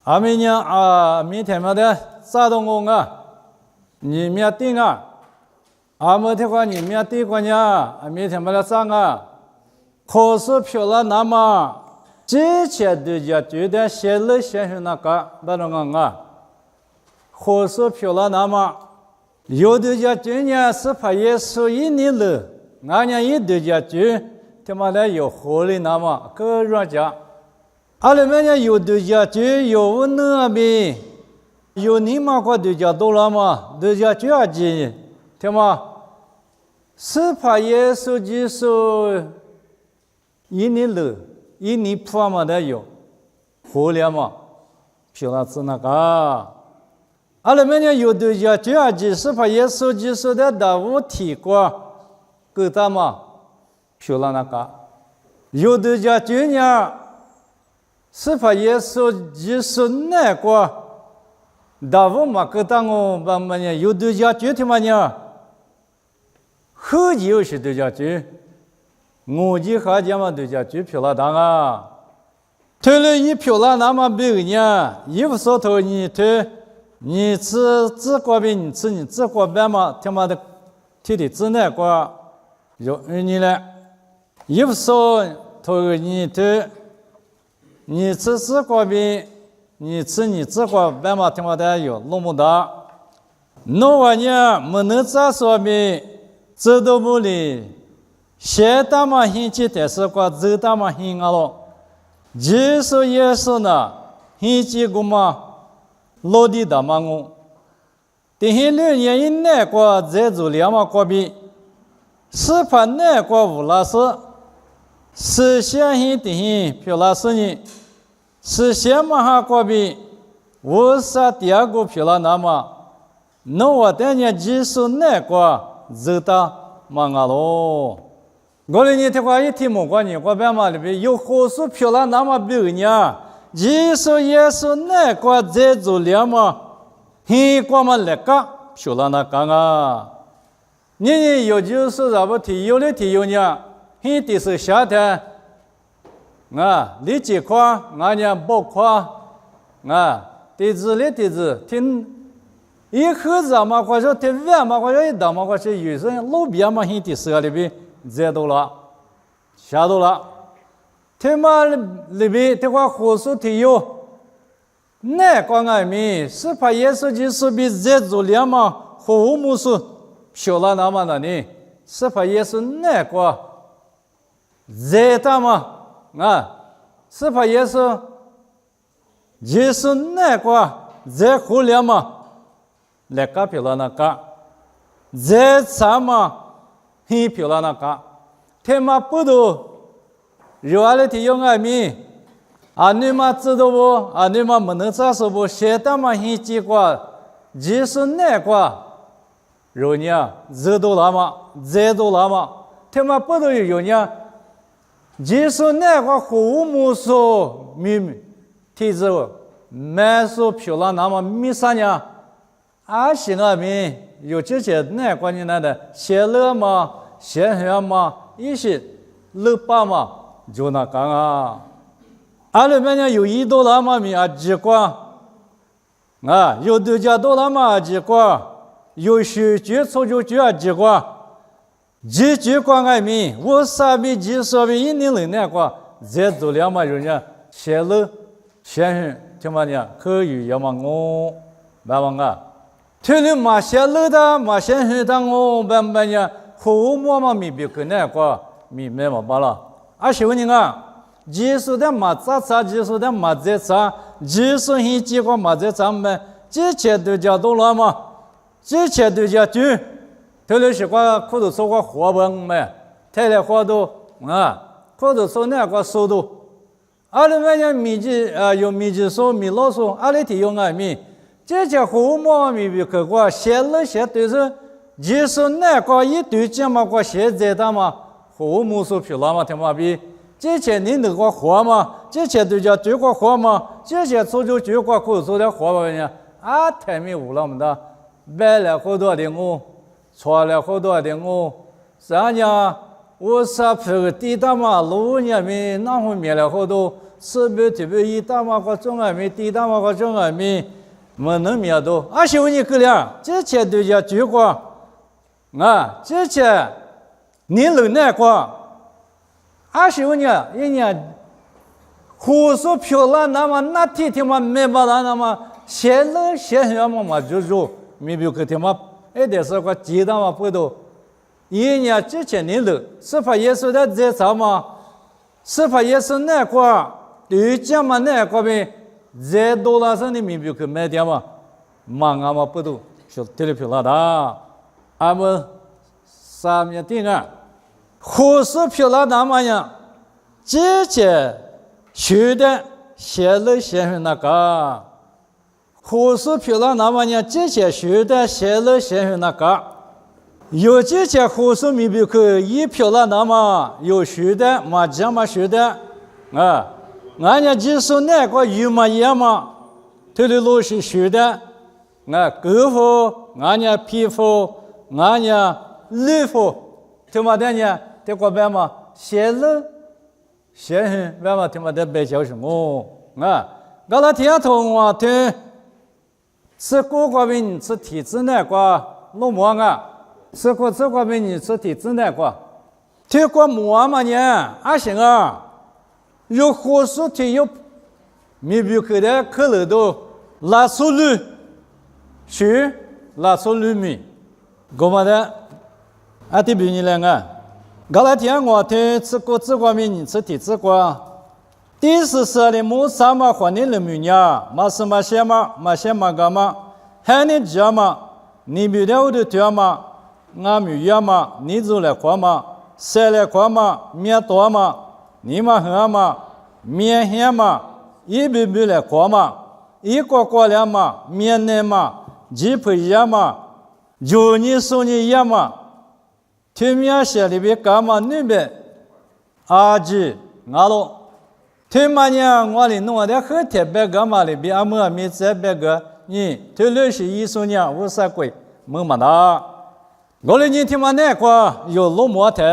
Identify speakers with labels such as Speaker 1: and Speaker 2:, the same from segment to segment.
Speaker 1: 阿弥娘啊，弥天嘛的啥东公啊，你面定啊，阿弥陀佛你面定过呢，弥天嘛的啥啊，可是漂亮那么，之前的家觉得先了先是那个那种啊，可是漂亮那么，有的家今年是怕耶稣一年了，俺家一的家觉他妈的有活力那么个人家。阿拉们家有对家就有那边，有你妈个对家多了嘛？对家就要紧，对吗？是怕耶稣基督一年了，一年破嘛的有，活了嘛？漂亮是那个。阿拉们家有对家就要紧，是怕耶稣基督的大物体过，够大嘛？漂亮那个。有对家就呢。是怕耶稣基督那个大物嘛？个当我把么呢？有对家具体嘛呢？后有是对家具，我就还讲嘛对家具漂亮当啊！退了一漂亮那么别呢？衣服上头你退，你吃自个边你吃你自个边嘛？他妈的，天天吃那个，有你了，衣服上头你退。你吃自个边，你吃你自个边嘛？听话的有弄不到。弄完呢，没能在上面，走到不里，先打嘛先去的是个，走打嘛先啊咯。就是也是呢，先去个嘛，落地打嘛我。等下6年以内个再做2嘛个边，是怕那个无拉是，是先先等下漂拉是呢。是先嘛哈过比，我是第2个漂亮那么，那我等下技术那个走到嘛啊咯。我哩你听话一听么个呢？我别嘛里边有好处漂亮那么表呢，技术也是那个在做了嘛，很过嘛那个漂亮那个啊。你有就是啥不提有的提有呢，很的是夏天。啊，理解夸，俺家不夸，啊，弟子哩弟子，听一盒子嘛，或者听碗嘛，或者一打嘛，或者有人路边嘛，现在是里边热到了，下到了，听嘛里边的话，火速提有，那个俺们是怕耶稣基督比热住了嘛，和木是漂亮那么的呢，是怕耶稣那个热的嘛。啊，是怕也是，就是那个在湖里嘛，那个漂亮那个，在山嘛，很漂亮那个，天嘛不多，热了天用爱米，啊你嘛知道不？啊你嘛没能咋说不？现在嘛很结果，就是那个，热呢，热到了嘛，热到了嘛，天嘛不多有呢。就是那个父母说米体质，没说漂亮那么米啥呢？啊，是俺们有这些那个呢的，先乐嘛，先学嘛，一些乐吧嘛，就那个啊。俺那边呢有1多了嘛米啊几个，啊有2家多了嘛几个，有学局出就啊几个。几光爱民，我傻逼几傻逼1年那个，再做2嘛人家先了先生听嘛呢？可以要么我办嘛啊？听了嘛先了的嘛先生的我办呢？后嘛没别个那个没嘛罢了。啊，媳妇你啊，技术的嘛咋技术的嘛咋，技术很结果嘛咋么？这些都叫多了嘛？这些都叫就。特别是个可都说个活本没，太来活都啊，可都说那个速度，阿里面讲米记有米记说米老说，阿里提用爱米，这些活嘛米比可过，写了写对是，就是那个一对讲嘛个写在的嘛，活木说漂亮嘛，听嘛比，这些你那个活嘛，这些都叫对个活嘛，这些做就对个可做的活嘛呢，啊太没无了么的，买了好多的我。错了好多的我，啥呢？我是拍个地大马路呢面，那会灭了好多，是不特别一大马个中阿米，地大马个中阿米，没能苗多。阿是问你个了，这些都叫结果啊，这些你能耐过？阿是问你，人家胡说漂亮，那么那天天嘛没把他那么写了写什么嘛就没有个天嘛，哎，但是个鸡蛋嘛不多。人家之前你了，是怕耶稣的这啥嘛？是怕耶稣那个对家嘛那个呗，这多了是你明白个没点嘛？忙啊嘛不多，就特别漂亮的。俺们上面定啊，胡说漂亮那么样，之前学的写了写那个，胡说漂亮那么样，之前学的写了写那个。有这些胡说明白个一漂亮那么有学的嘛讲嘛学的啊，俺家技术那个有嘛也嘛，这里都是学的啊，功夫俺家皮肤俺家衣服，他妈的呢，这个办嘛写了写很办嘛他妈的白教什么啊？搞了天通话的，是各个人是体制那个弄么啊？这个问你是体制那个，这个么嘛呢？阿行啊，有火速的有，没有可的可乐都拉出绿，是拉出绿米，干嘛的？阿弟比你两个，搞了天我的这个问你是体制个，第四是的么啥嘛换你了没呢？嘛是嘛些嘛干嘛？喊你讲嘛，你别的我的讲嘛。俺们要嘛，你做来quoi嘛，晒来quoi嘛，面多嘛，你嘛喝嘛，面咸嘛，一杯杯来quoi嘛，一个两嘛，面奶嘛，几杯盐嘛，就你说你盐嘛，对面些里边干嘛那边，阿吉俺喽，对嘛呢，我里弄的很特别干嘛里边，俺们没这别个，你对那些艺术呢，无啥贵，没嘛的。我们今天嘛那个有老模特，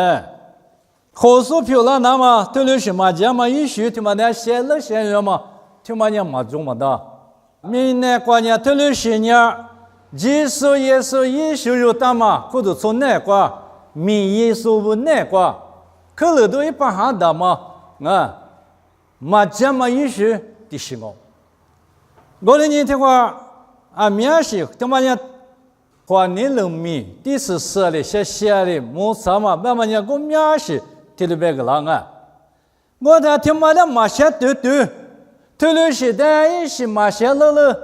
Speaker 1: 好说漂亮那么，对了什么讲嘛，一学他妈的写了写了嘛，他妈的嘛中嘛的，明那个呢对了些呢，技术也是艺术有大嘛，或者从那个民艺术不那个，可能都一般行的嘛，啊，嘛讲嘛艺术的是我们今天话啊，面试他妈的。话你能明，第四说的写的，没啥嘛，慢慢人我面试，听了别个啷个？我他听嘛的嘛写对，听了是的，也是嘛写了，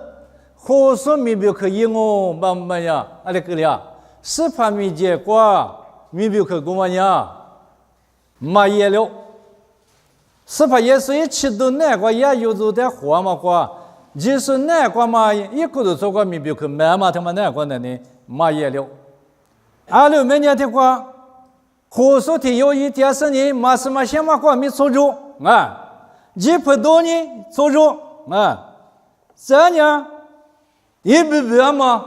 Speaker 1: 好说明白可以哦，慢慢呀，阿里个呀，是怕没结果，明白可干嘛呀？嘛也了，是怕也是一起都那个也有做点活嘛个，就是那个嘛，一个都做个明白可慢嘛，他妈那个呢？嘛也了，阿六每年的话，火速的有一天是你嘛什么先嘛过没做住啊，一不多呢做住啊，这样一不嘛，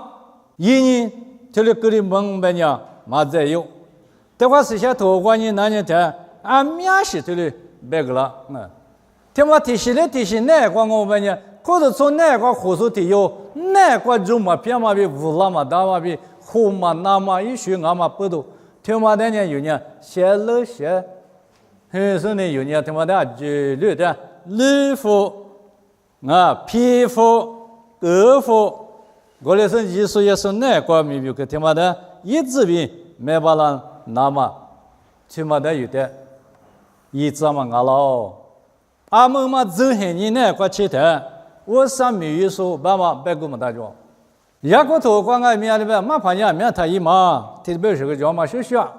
Speaker 1: 一年这里个里蒙白呢嘛在有，这话是些头关你那年的，俺面是这里白个了啊，他妈提醒那个我们呢。或者从那个火速体有那个肉嘛，偏嘛比乌拉嘛大嘛比虎嘛那嘛一学俺嘛不多，听嘛的呢有呢写了写，还是呢有呢听嘛的绝对的衣服啊皮肤衣服，我来说艺术也是那个没有个听嘛的一直比没把人那么听嘛的有的，一直嘛俺老阿们嘛走很你那个去的。我上美语说，爸妈别给我们打着。一个头光爱面里边，马旁边面他一嘛，特别是个叫嘛学校。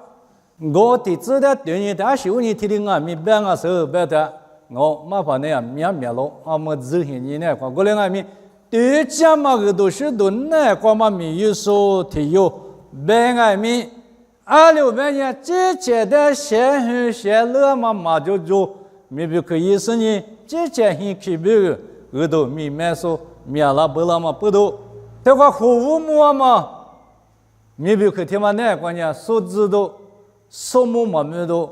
Speaker 1: 我的知道对你大学你听的俺们别个时候别的，我马旁边面了，俺们走些你那块，过来俺们对讲嘛个都是都那块嘛美语说体有，别俺们26年之前的写很写了嘛就没必可以是你之前很区别。耳朵米麦说米拉不拉嘛不多，这个服务么嘛，米比克天嘛那个呢，数字都数目嘛没多，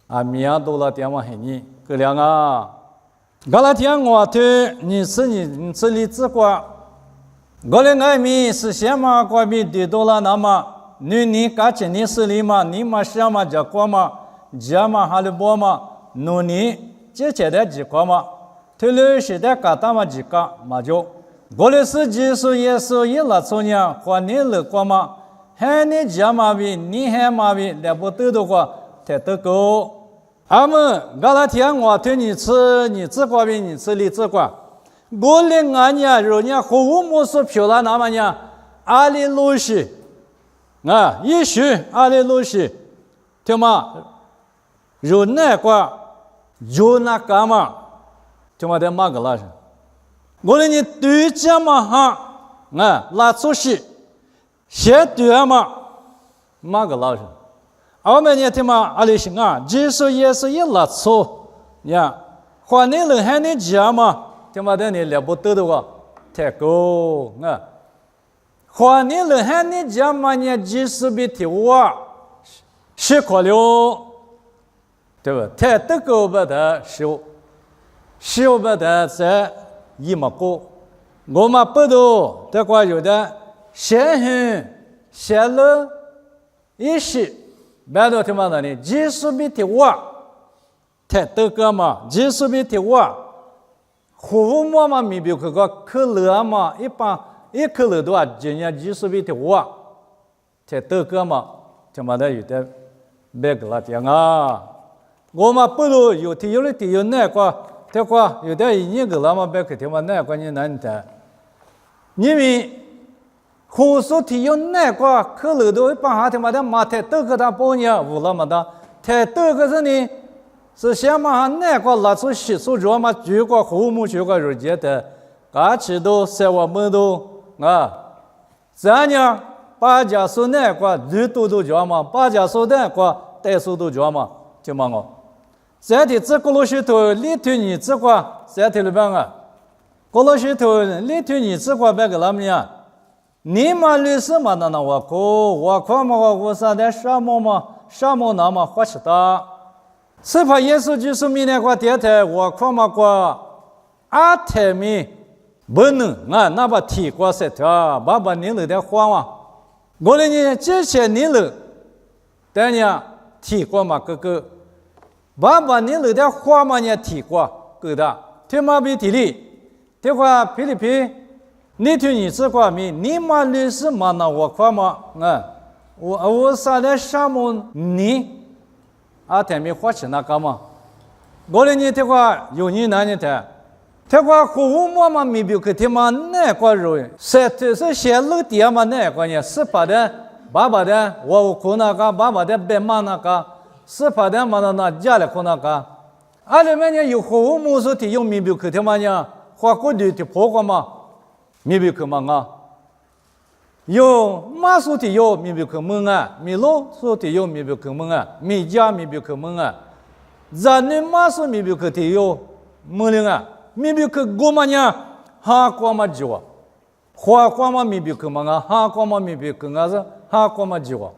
Speaker 1: 啊米多了点嘛很呢，个两啊，噶拉天我对你是你自挂，我的爱米是先嘛挂米对多了那么，你嘎起你是你嘛，你嘛先嘛就挂嘛，家嘛哈里波嘛，你接起来几挂嘛，推了时代嘎达嘛几嘎嘛就，我的是技术也是一拉出年，和你了挂嘛，还你家嘛比你还嘛比来不得的话，才得够。阿们，噶拉天我对你吃，你自挂比你吃你自挂。我的俺家人家和我们说漂亮那么呢，阿里路西，啊，也许阿里路西，对吗？人那个，人那干嘛？对吗？在马个拉上，我的你对家嘛哈，啊，拉出去，先对嘛，马个拉上。我们呢，他妈阿里行啊，技术也是一拉错，呀，换你人喊你家嘛，他妈的你了不得的话，太高啊！换你人喊你家嘛，你技术比提我10块了，对吧？太得高不得修不得在一毛高，我们不多，这块有的先很先了一些。别的他妈的呢，技术比提我，太得个嘛，技术比提我，胡么嘛没比个可乐嘛，一般一可乐多少，今年技术比提我，太得个嘛，他妈的有的别个了点啊，我们不如有提有的提有那个，这个有的一个了嘛，别个他妈那个你难的，因为。胡说提有那个可乐都把哈他妈的马太多个他包呢，无了么的，太多个是呢，是先嘛哈那个拉出洗漱着嘛，举个胡木举个日节的，嘎起都三万门都啊，这样把家说那个日都着嘛，把家说那个带数都着嘛，就嘛我，这天这个罗西头里头你这个这天里边啊，个罗西头里头你这个别个啷么样？你嘛律师嘛那我看嘛我啥的沙漠那么花起的，是怕耶稣就是明年过电台我看嘛过阿台米不能啊那把提过塞条爸爸你了的话嘛，我的呢之前你了，但呢提过嘛哥哥，爸爸你了的话嘛呢提过哥的，天马比提里，这话菲律宾。你听你这块米，你嘛律师嘛那我块嘛啊，我啥的沙漠你啊台米花钱那干嘛？我的你这块有你哪里的？这块和我嘛没比个他妈那块肉，是先老爹嘛那块呢？是把的爸爸的，我可那个爸爸的白马那个，是把的嘛那家里可那个，阿里面呢有和我们说的有没比个他妈呢？花过的破过嘛？没比可嘛啊，有马说的有没比可门啊，没路说的有没比可门啊，没家没比可门啊，咱呢马说没比可的有门灵啊，没比可过嘛呢，哈过嘛就啊，花过嘛没比可嘛啊，哈过嘛没比可啊是哈过嘛就啊，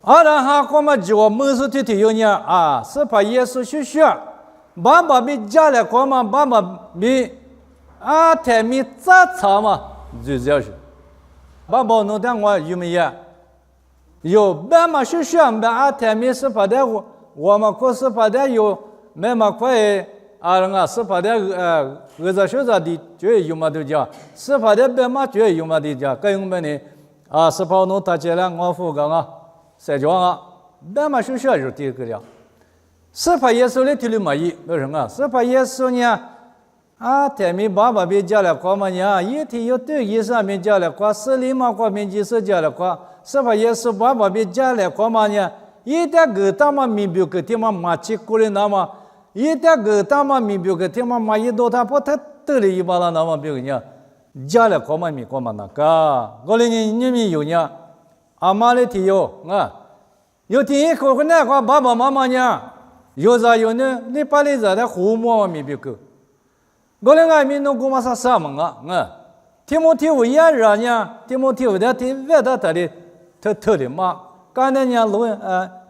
Speaker 1: 阿然哈过嘛就啊，门说的有呢啊，是怕耶稣去学，爸爸比家里过嘛，爸爸比。啊，台米咋炒嘛？就这样子。爸爸弄点我有没有？有，爸妈学学办啊，台米是怕的我们可是怕的有，没嘛快啊人啊是怕的子学着的就有嘛都讲，是怕的爸妈就有嘛的讲，跟我们呢啊是怕弄大家了我父刚啊，谁讲啊？爸妈学学就这个了。是怕耶稣的提里嘛一为什么？是怕耶稣呢？啊，台米爸爸别家了，过嘛呀？一天有对医生别家了，过死里嘛过面就是家了，过是怕也是爸爸别家了，过嘛呀？一点个他妈没别个他妈马起过来那么，一点个他妈没别个他妈马一多他不他得了一把了那么别个呢？家了过嘛没过嘛那个，我哩你们有呢？阿妈哩提有啊，有天一口那个爸爸妈妈呢？有啥有呢？你把你这的父母没别个。我那个民农古马啥什么啊？提莫提乌亚人呢？提莫提乌的提外头他的特的马，刚才呢路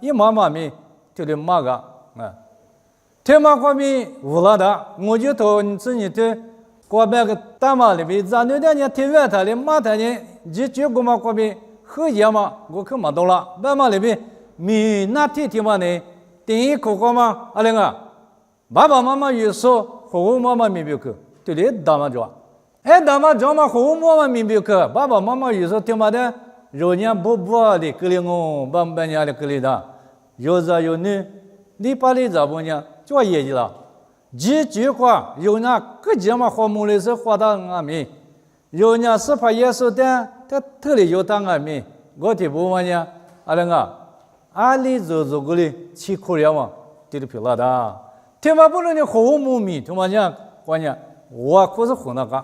Speaker 1: 一妈妈咪提的马个啊，天马过米无了的，我就头你自己的过半个大马里边，咱那点天外头的马头呢，就就过嘛过米喝野嘛，我可没到了，半马里边米那天嘛呢，第一口过嘛，阿玲啊，爸爸妈妈有说，和妈妈没别个，对的，大妈着，哎，大妈着嘛，和妈妈没别个，爸爸妈妈有说听嘛的，肉年不的，格里我半半年的格里的，有这有那，你把你咋不呢？做业绩了，几句话有那个节嘛花木的是花到俺们，有那是怕耶稣的，他特里有当俺们，我提不嘛呢？阿玲啊，阿里走过来吃苦了嘛，对的皮拉的，听嘛不能你花木米，听嘛呢？关键我可是胡那个，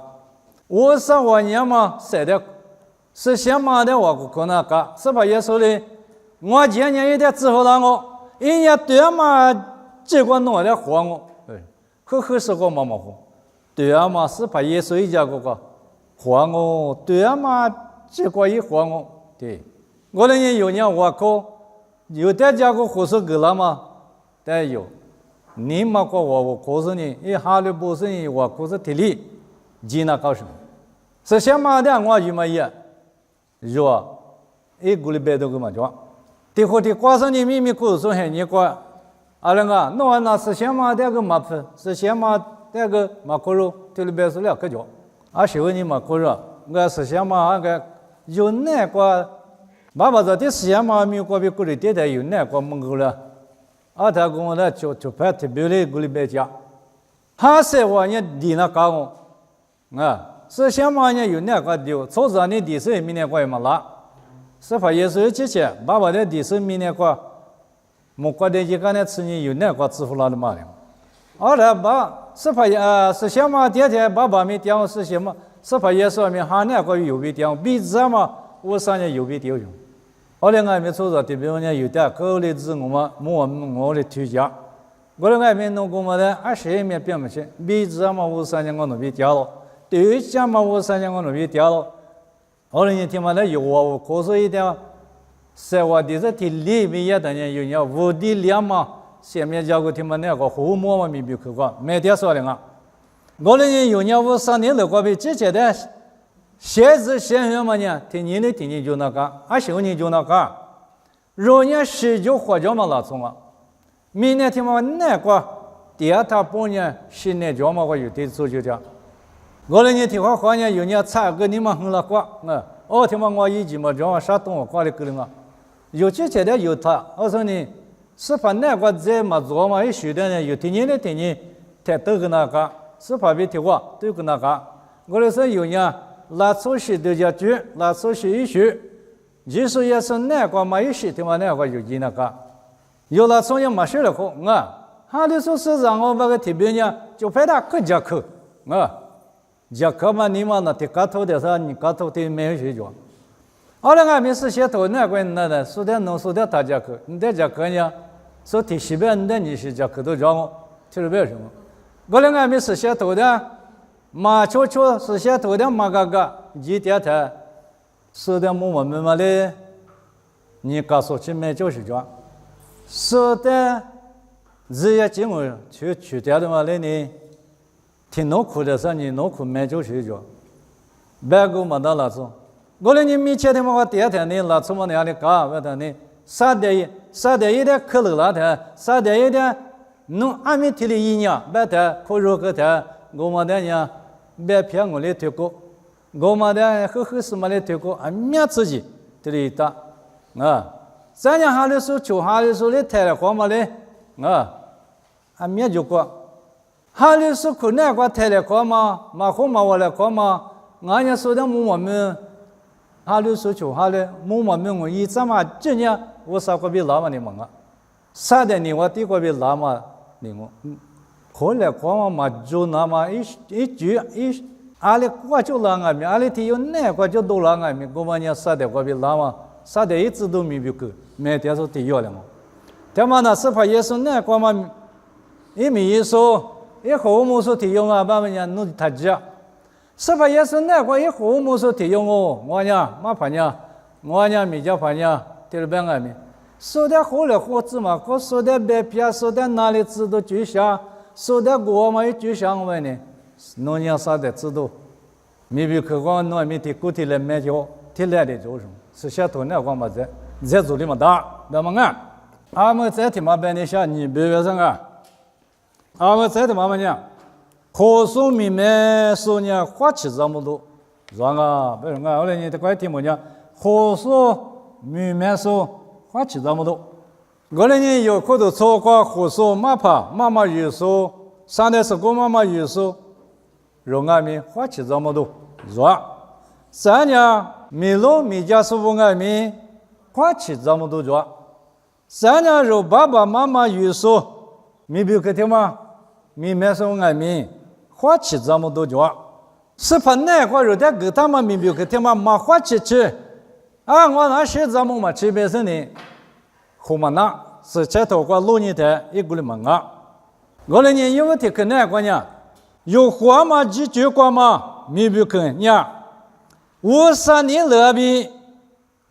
Speaker 1: 我是我年嘛晒的，是先妈的我可那个，是怕耶稣的，我今年一点之后了我，一年对嘛。结果弄来活我，呵是个妈妈活，对啊嘛是把耶稣一家个活我，对啊嘛结果一活我，对，我那年有年我靠，有的家个活是个了嘛，但有，你嘛个我可是呢，一哈里不是呢，我可是体力，济那高什么，是先嘛的我就嘛也，热，一股里白头个嘛着，对或的挂上你秘密故事还你个。阿玲啊，那是先嘛这个麻烦，是先嘛这个马可肉，这里边是两个角。啊，喜欢你马可肉，我是先嘛那个有那个，爸爸这的先嘛没有过比过里点的有那个门口了。啊，他跟我那就拍特别的过里边家，他是我呢地那搞我，啊，是先嘛呢有那个丢，早上的地是明年过嘛啦，是怕也是之前爸爸的地是明年过。莫过的一个呢，吃你有那个支付了的嘛了，后来把是怕是先嘛天天爸没点是什么，是怕也说明哈那个有被点，比这嘛我上年有被点用，后来俺们做着特别呢有点高的子我的推荐，我来俺们弄过嘛的20面变不起，比这嘛我上年我弄被点了，对象嘛我上年我弄被点了，后来你听嘛的有我可是一点。在我的这体里面也等于有人五的两嘛，下面叫个他们那个后面嘛没别去过，没得说的啊。我那人有人我3年了过比之前的，现在现在嘛呢，听你就那个，小年就那个，若年10就活着嘛拉从啊，明年他们那个第二他半年10年就嘛我有的做就这样，我那人听话好呢，有人差个你们很了过啊，他们我一直嘛就啥东西过来给了啊。有之前的有他，我说你是怕那个在嘛做嘛，一学的呢有听你，他都跟那个，是怕别听话都跟那个。我那时候有人拉出去都叫住，拉出去一学，就是也是那个嘛一学的嘛那个有几那个，有拉出去没学了课啊，他的说是让我那个特别呢就派他去讲课啊，讲课嘛你嘛那提高头的时候你高头的没有学着。后来俺们是写头那个那的，说的弄说的大家课，你在家课呢，说提西边的你是家课都让我，听不了什么。后来俺们是写头的，马悄悄是写头的马嘎嘎，一点他，说的我们嘛的，你告诉去买就是这，说的日夜经文去掉的嘛的呢，挺农苦的时候你农苦买就是这，别个没到那种。我那你没钱的嘛，我第二天呢，拿出么那里搞，我的呢，3点一的可乐了的，3点一的弄俺们提的一年，别的可热个的，我们的呢，别骗我的推过，我们的呵什么的推过，俺们自己提的大，啊，咱家哈的时候，就哈的时候的抬了光嘛的，啊，俺们就过，哈的时候可那个抬了光嘛，马虎嘛我来光嘛，俺家说的我们。哈里说就哈里，我们我一怎么今年我啥个比拉嘛你们啊？3点你我第个比拉嘛你我，后来光嘛就那么一句阿里过就拉俺们，阿里提有那个就都拉俺们，我们呢3点个比拉嘛，3点一直都没别个，没得说提要了嘛。他妈那是怕也是那个嘛，一米说一后么说提用啊，把人家弄他家。是怕也是那个一户没说提用我呢，嘛怕呢，我呢没叫怕呢，对了别俺们，说的好了好字嘛，我说的白皮，说的哪里知道就像，说的我嘛就像我呢，农业啥的知道，没比客观农民的固体来买酒，体来的就是，是下头那光嘛在做的嘛大，那么啊，俺们在他妈办的下你别别上啊，俺们在他妈呢，可说明白说呢，花起这么多，是吧？不是啊，后来你的怪题目呢，可说明白说。花起这么多，我那年有可多错过火烧马爬妈妈有说，上代是个妈妈有说，容俺们花起这么多，是吧？三年米路米家师傅俺们花起这么多着，三年肉爸爸妈妈有说，米比克天嘛，米买说俺们花起这么多着，是怕那块肉的给他们米比克天嘛没花起吃。啊，我那些咱们嘛这边是呢，后面那是这头过路年的一个的门啊。我那年因为这个那个呢，有花嘛几句话嘛，没比看呀。53年那边，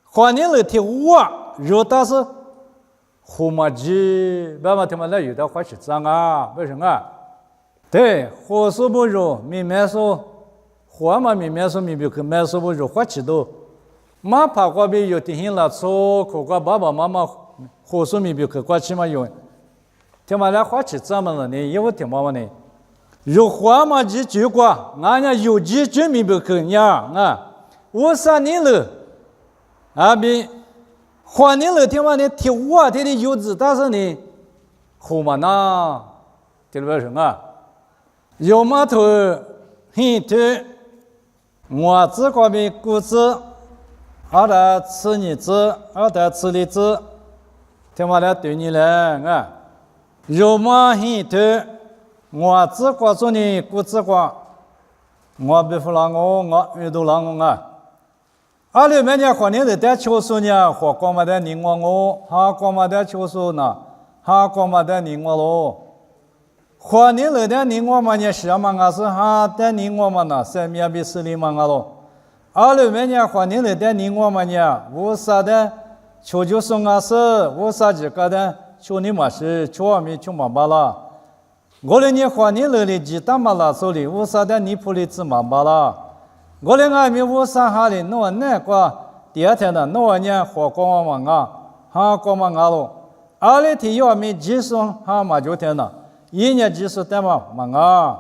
Speaker 1: 花年那天我肉但是后面几，爸爸他们那有的花是脏啊，为什么？对，花说不肉，没买说花嘛没买说没比看，买说不肉花起多。马爬过边有定性了，错可过爸爸妈妈火速米比可过去嘛用，听嘛来花起这么了呢？因为听嘛嘛呢，有花嘛几句话，俺家有几句米比可呀啊，53年了，啊比花年了听嘛呢？听我听的有字，但是呢，后嘛那听不成啊，有码头很多，我这个边故事。二代吃你子，二代吃你子，听话了对你来啊！肉嘛很多，我只管做你，不只管，我不服让我遇到让我啊！二六每年过年的带秋收呢，和光嘛的宁我，哈光嘛的秋收呢，哈光嘛的宁我咯。过年了的宁我嘛呢，什么啊是哈的宁我嘛呢？三面比四里嘛啊咯。二六每年过年了的宁我嘛呢，无啥的求就送啊是，无啥几个的求你嘛是，求我们求嘛巴啦。我那年过年了的鸡蛋嘛拉手里，无啥的你铺里子嘛巴啦。我那俺们无啥哈的，那那个第二天的那年火光嘛啊，哈光嘛啊咯。二六天要me几送哈嘛就天了，一年几送的嘛啊，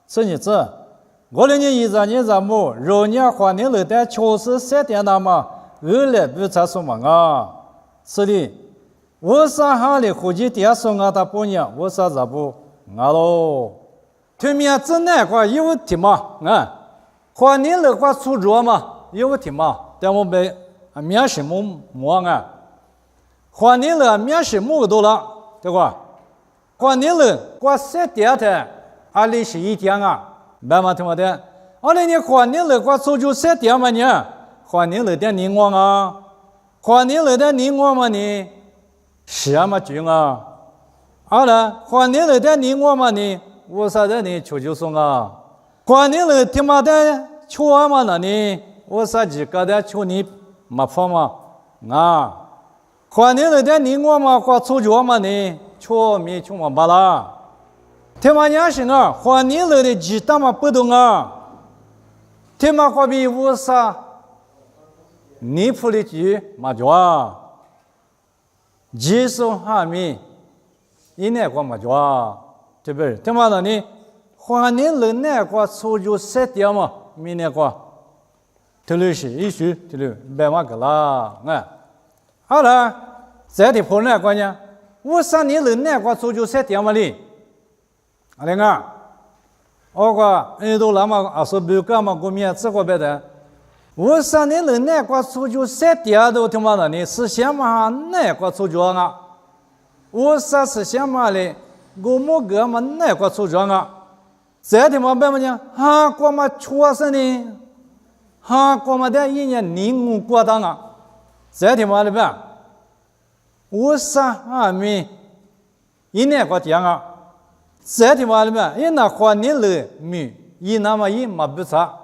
Speaker 1: 是你这。我那年13年咱们肉年花年了的确实3天那么2来不才说嘛啊，是的，我啥哈的估计第二说啊他半年我啥子不啊喽，对面真那块有题嘛啊，花年了块出热嘛有题嘛，但我被面什么么啊，花年了面什么多了对吧？花年了过3天的21天啊。白嘛听我的，我那年过年了，过出去3天嘛呢？过年了的宁王啊，过年了的宁王嘛呢？是啊嘛军啊，好了，过年了的宁王嘛呢？我啥的呢？求就送啊，过年了他妈的求我嘛那呢？我啥几个的求你没法嘛啊？过年了的宁王嘛，过出去嘛呢？求没求嘛巴啦？天马娘生啊，花年了的鸡蛋嘛不动啊，天马花比乌啥，你铺的鸡嘛叫啊，鸡手哈米，一年过嘛叫啊，对不对？天马那里花年了那个出就3天嘛，明年过，对了是一数对了，白嘛个啦啊，好了，这的破那个呢，53年了那个出就3天嘛哩。阿玲啊，我讲印度那么阿说不干嘛过面这个别的，53年了那个出去3天都他妈的呢，是什么那个出去啊？53是什么嘞？我们个嘛那个出去啊？这他妈办么呢？哈过嘛确实呢，哈过嘛的一年宁过当啊，这他妈的办，53还没一年过讲啊。这地方里面，因那花年了米，因那么因嘛不差，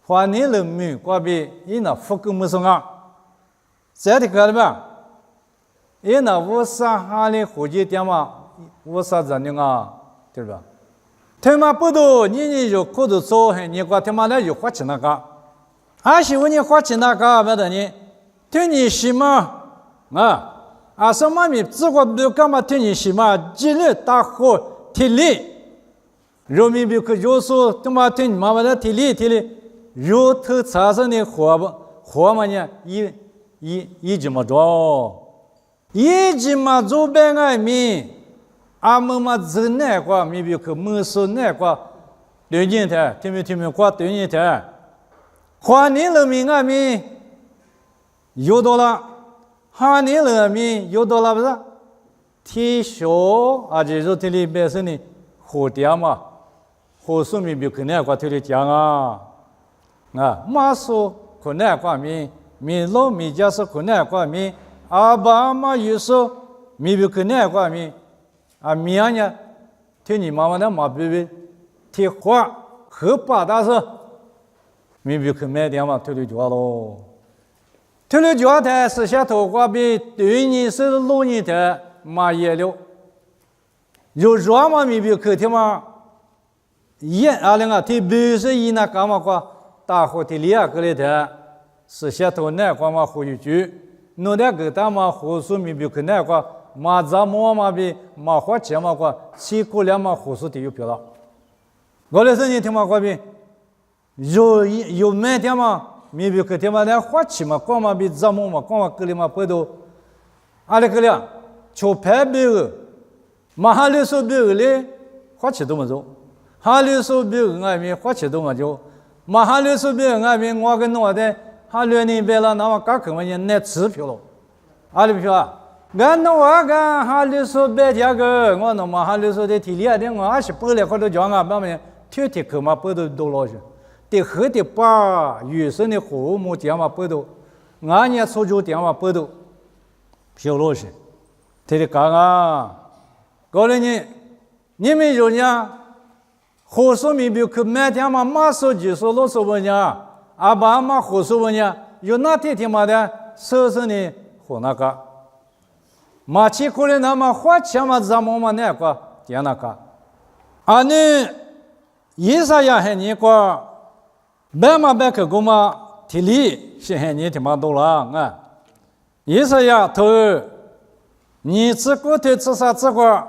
Speaker 1: 花年了米，过比因那福根没送啊。这地方里面，也那我啥哈的户籍点嘛，我啥子的啊，对吧？他妈不多，你就可都做，你管他妈的就花钱那个，还是问你花钱那个，别的呢？对你什么啊？什么咪只管不干嘛？对你什么？激烈大火体力，人民币可就说他妈对你妈妈的体力，肉头产生的活嘛呢？一直么做，一直么做白爱米。阿们嘛，只那个咪比可没说那个对人的，听没过对人的，花年人民阿米有多了，哈年人民有多了不是？提小啊，就是这里本身的火点嘛，火数咪比可那个这里讲马说可那个米老米家是可那个米，阿爸嘛有说咪比可那个米。明年听你妈妈的马贝贝贴花和八大是，没必去买点嘛，推推脚喽。推推脚台是下头瓜比对你是老年的马也了，有热嘛没必去听嘛，提不是一那干嘛瓜，大伙提两个来的，是下头那瓜嘛回去，弄点个大嘛胡说没必去那瓜。马扎莫嘛比马花钱嘛过，七姑娘嘛胡说的有票了。我来说你听嘛过比，有买点嘛，没比去听嘛，那花钱嘛，光嘛比扎莫嘛，光嘛格里嘛不多。阿里个了，就拍别个，马哈里说别个嘞，花钱都没做；哈里说别个外面花钱都没做，马哈里说别个外面我跟我的，哈里那边了，那么刚可嘛人拿支票了，阿里票啊。俺那我干哈里说白天个，我那么哈里说的体力的，我还是不来或者讲啊，慢慢天天去嘛不都老些，得喝的把原生的活木点嘛不都，俺年出就点嘛不都，漂老些，天天干啊，搞了你们有呢，火烧米比去买点嘛，马烧几烧老烧不呢，阿爸嘛火烧不呢，有那天嘛的，手上的火那个。马起过来那么花钱嘛，咱们嘛那个点那个，你一啥样还你个，白嘛白去过嘛，体力是还你挺蛮多了啊，一啥样头，你吃过头吃啥吃过，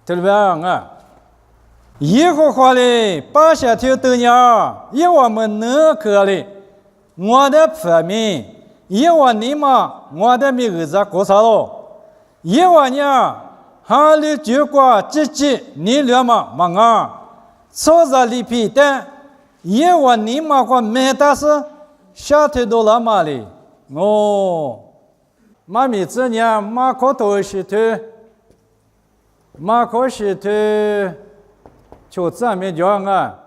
Speaker 1: 对不对啊？一个话嘞，八下条豆娘，一我们能可嘞，我的方面，一我你嘛，我的米儿子过啥喽？一万年，哈里就过几你两嘛忙啊，炒着里皮蛋，一万年嘛过买大是下头多了嘛哩，妈咪这年马可多是头，马可是头，就咱们讲啊，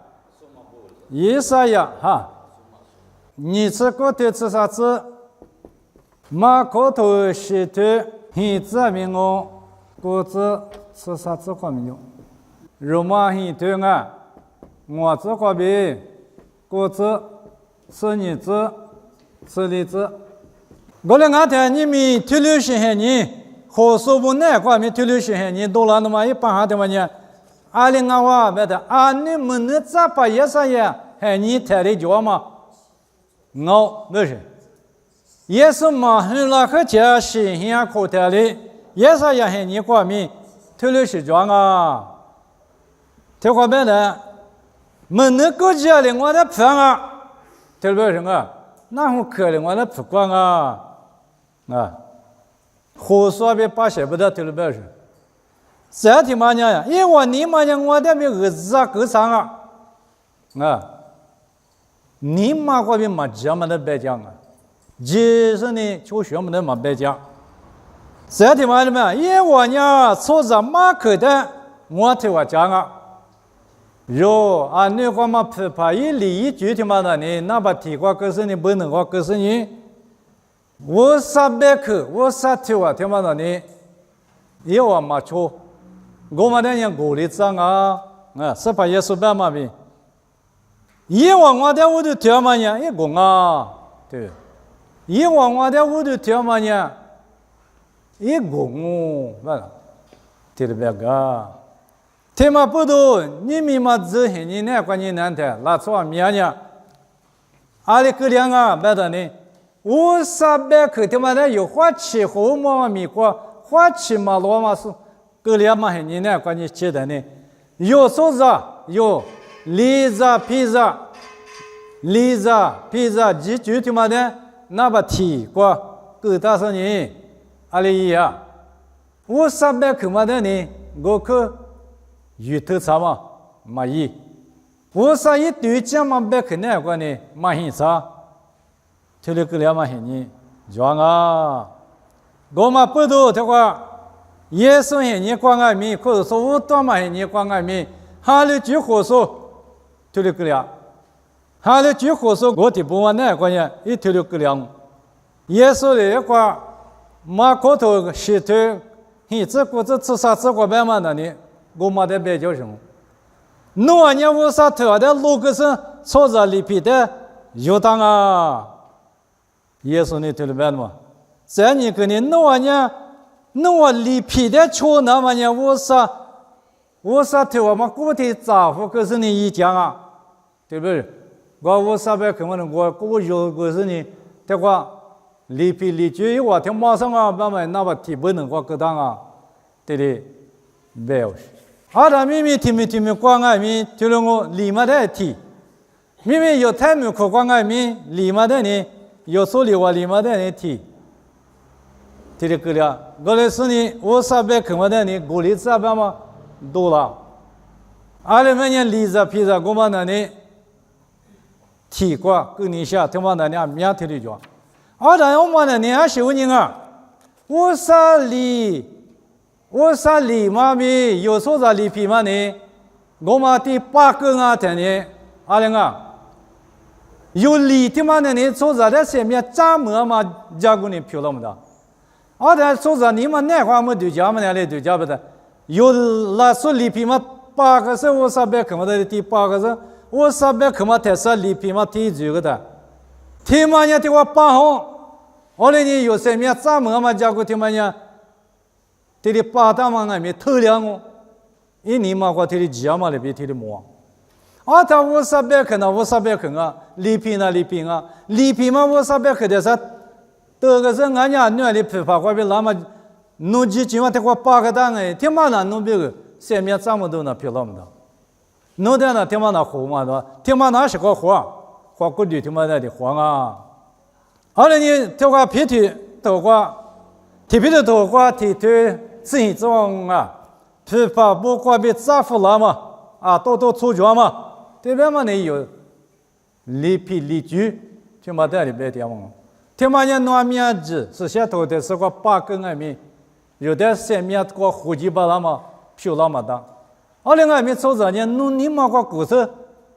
Speaker 1: 一啥呀哈，你吃过头吃啥子？马可多是头。现在民我果子吃啥子话没有？肉嘛现对啊，我这话比果子吃叶子吃栗子。我来俺台你们退流些些年，好说不那话没退流些些年多了那么一般下的嘛呢？阿里俺话别的，你们那咋把也啥呀？还你台里叫嘛？我没事。也是嘛，很那个家新鲜口袋里，也是也很你过敏，退了是装啊，退化病的，没那个家里我的饭啊，退了什么？那我可怜我的不管啊，胡说别把些不得退了不是？这天嘛呢，因为你嘛呢，我的没儿子啊，够长啊，你嘛过比嘛这么的白讲啊。就是呢，就学不能嘛白讲。这天嘛的嘛，因为呢，坐着马口的，我听我讲啊。哟，那个嘛，怕一里一句的嘛的呢，那把提过可是你不能过，可是你，我啥白口，我啥听我听嘛的呢？因为嘛错，我嘛的人鼓励讲啊，是怕耶稣办嘛的。因为我的我都听嘛呢，一个啊，对。因为我的屋头条嘛呢，一公完了，这里边个，他妈不多，你们嘛只是你那关键难的，那错面呢？阿里个两啊，别的呢，我三百克他妈的有花起后嘛米过，花起嘛罗嘛是，个两嘛你那关键吃的呢，有素子有梨子披萨，几句他妈的那把提过，个大声呢，阿里呀，我三百克嘛的呢，我去鱼头茶嘛，嘛一。我说一对讲嘛别可那个呢，嘛很啥，这里个两嘛很呢，装啊，我嘛不多的话，耶稣很呢关爱米，或者说我多嘛很呢关爱米，哈里举火说，这里个两，哈里举火说我的不完那个呢，一这里个两，耶稣的话，马口头石头，你这个这吃啥吃过白嘛的呢，我嘛得别叫什么。诺年我啥特的路个是坐着里皮的有当啊，耶稣你听了没嘛？这你跟你诺里皮的车那么呢？我啥特我们固体杂货可是你一讲啊，对不对？我啥别看我有个是你的话，里皮里句我听马上啊，慢慢那么提不能我个当啊，对的，没有。阿达咪咪听关爱咪，就让我立马的提。咪咪有太没可关爱咪，立马的呢，有所理我立马的呢提。提的个了，我来是呢，我啥别看我的呢，鼓励啥别嘛多了。阿里面呢，梨子披萨，我们那呢提过，跟你下，他妈那呢面提的着。阿达我们那呢还是有人啊，我啥里嘛咪有说在里皮嘛呢？我们第八个啊，天呢，阿玲啊，有里的嘛呢？说在的上面怎么嘛？加过你漂亮不的？阿但说在你们那块么对家嘛？那里对家不的？有那说里皮嘛，八个是我啥别看嘛的？第八个是我啥别看嘛？才是里皮嘛？第几个的？天嘛呢？对我八号，我哩你有上面怎么嘛？加过天嘛呢？这里八大嘛那没偷两哦，一年嘛过这里几嘛那边这里摸，啊他我啥别看啊，我啥别看啊，礼品嘛我啥别看的是，这个是俺家女儿的批发过来那么，弄几句嘛他给我八个单哎，天嘛那弄别个，上面怎么都那漂亮的，弄的那天嘛那活嘛的，天嘛那是个活过去天嘛那的活啊，后来你这个皮腿头个，特别的头个提腿。自己种啊，批发不光被扎服了嘛，啊，多出脚嘛，这边嘛你有里皮里居，就没得里边点嘛。听嘛人弄面子是下头的是个八根外面，有的上面个胡鸡巴了嘛，漂亮嘛的。二零外面做着呢，弄你嘛个故事，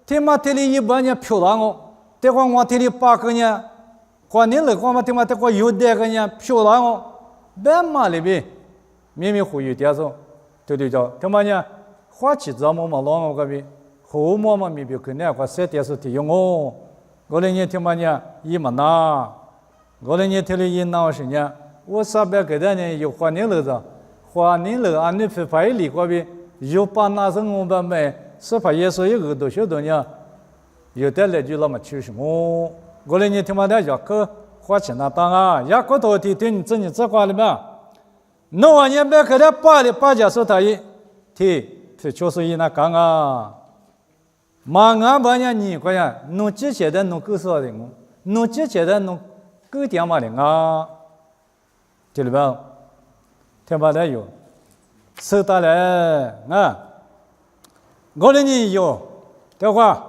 Speaker 1: 听嘛这里一般人漂亮哦，这个我这里八根呢，过年了我嘛听嘛这个有这个呢漂亮哦，别嘛里边。明明忽悠点说，对叫，他妈呢？花起怎么嘛浪我个边，后么嘛没别个那个设点是提用哦。我来年他妈呢，一嘛拿，我来年他的一拿是呢，我啥别个的呢？有花年了子，花年了俺那批发一里个边，有把那是我们买，是发也是一个多少多呢？有的来就那么吃什么？我来年他妈的要去花钱那当啊，也个多的对你自己这块里面。那我也别给他八家说他一提，这就是一那讲啊，马俺把人你个呀，弄这些的弄够少的我，弄这些的弄够点嘛的啊，对了吧？听不得有，收到了啊，我的你有的话，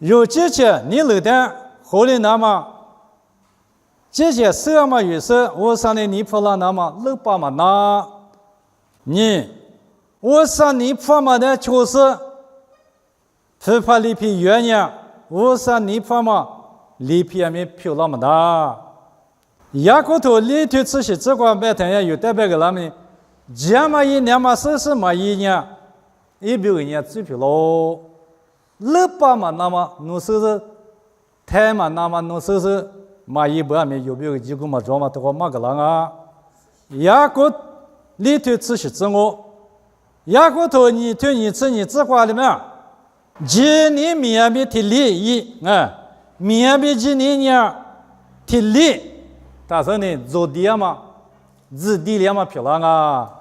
Speaker 1: 有这些你留的，后来那么。这些事嘛也是，我上来你破了那么六百嘛那，我上你破嘛的就是批发里皮原样，我上你破嘛里皮也没漂亮嘛的，牙骨头里头吃些这个白天也有代表个那么，这嘛一年嘛是嘛一年，一百个年最漂亮，六百嘛那么弄是太嘛那么弄是。嘛一般没有没有几个嘛装嘛都好嘛个人啊，雅各里头只是自我，雅各头你头你吃你自挂的嘛，今年面比提利益啊，面比今年呢提利，但是呢做地嘛，自地里嘛漂亮啊。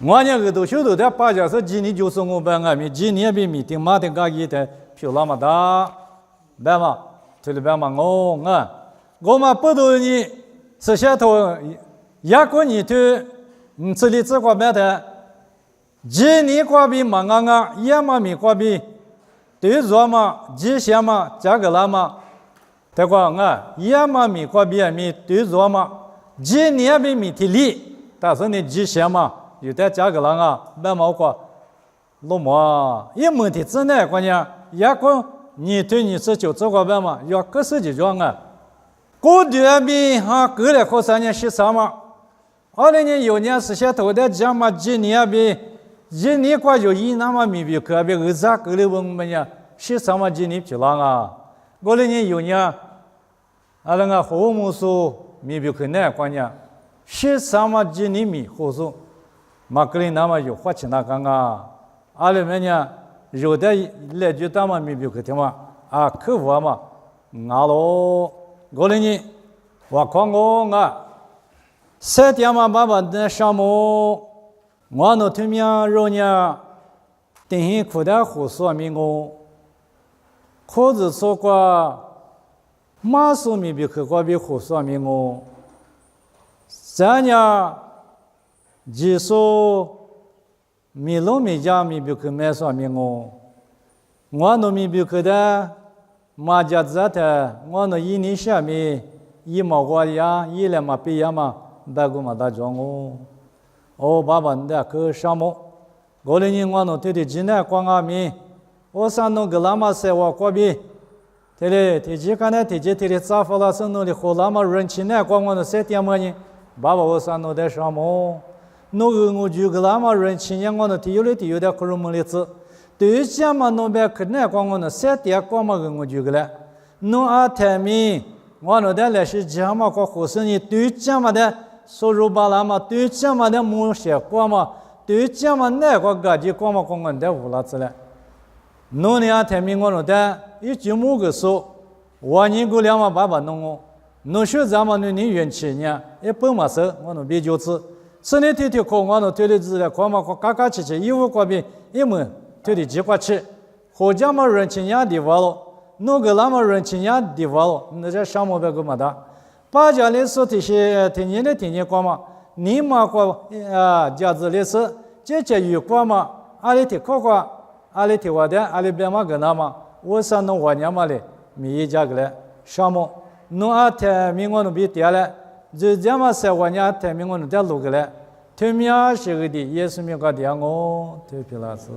Speaker 1: 我呢个都晓得的，八家是今年就是我办啊，今年比米丁马丁家己的漂亮嘛大，对嘛？这里边嘛我啊，我嘛不多呢，吃下头雅各你头，这里只挂买的，今年挂比嘛啊，也嘛米挂比，对着嘛，吉祥嘛，加个啦嘛，对吧？啊，也嘛米挂比米对着嘛，今年比米提利，但是呢吉祥嘛。有的价格了啊，白毛瓜，老毛，一问题之内，关键也讲你对你是就这个白嘛，要各式几种啊。过段边哈，过来考3年学啥嘛？20年有年是些头的讲嘛，今年比今年过就一那么米比可比二啥过来问我们呀，学啥嘛今年去了啊？20年有年，阿那个父母说米比可难关键，学啥嘛今年米好说。马格林那么有花钱那个啊，阿里面呢有的来就他们没别个的嘛，啊客户嘛，阿罗过来呢，我看我啊，3天嘛爸爸的项目，我那对面肉呢，等于苦的胡说明我，可是说过，马说没别个过比胡说明我，咱呢。技术米罗米家米比克买说明我那米比克的马家子的我那一年下面一毛瓜呀一两毛币呀嘛大个嘛大庄哦爸爸的可什么过来年我那对的今年光阿米我上那个拉玛塞我过比对嘞提起看呢提起提的早发了生那里和拉玛人起呢光我那3天么呢爸爸我上那的什么那个我就个那么人亲眼我那提有的可能没例子，对家嘛那边可能光我那3天光嘛个我就个了，那啊台面我那的来是家嘛个学生呢对家嘛的收入巴拉嘛对家嘛的某些光嘛对家嘛那个家己光嘛光我的无啦子了，那呢啊台面我那的一节目个说，我年过2万8百弄我，那学咱们那年元气呢，一本嘛是我那比较子。是你天天考我那推的资料，考嘛考嘎嘎气气，义务过边一门推的几块钱，好家嘛人情样地方了，那个那么人情样地方了，那这项目别个么的，把家里说这些天天过嘛，你嘛过啊家子里是这有过嘛，阿里提考过，阿里提我的，阿里别嘛个那嘛，我上那我娘嘛嘞，米一家个嘞，项目，那阿天明我那边跌了。就这么说，我家台面我那点录个来，对面是个的，也是没个的我，对皮老师。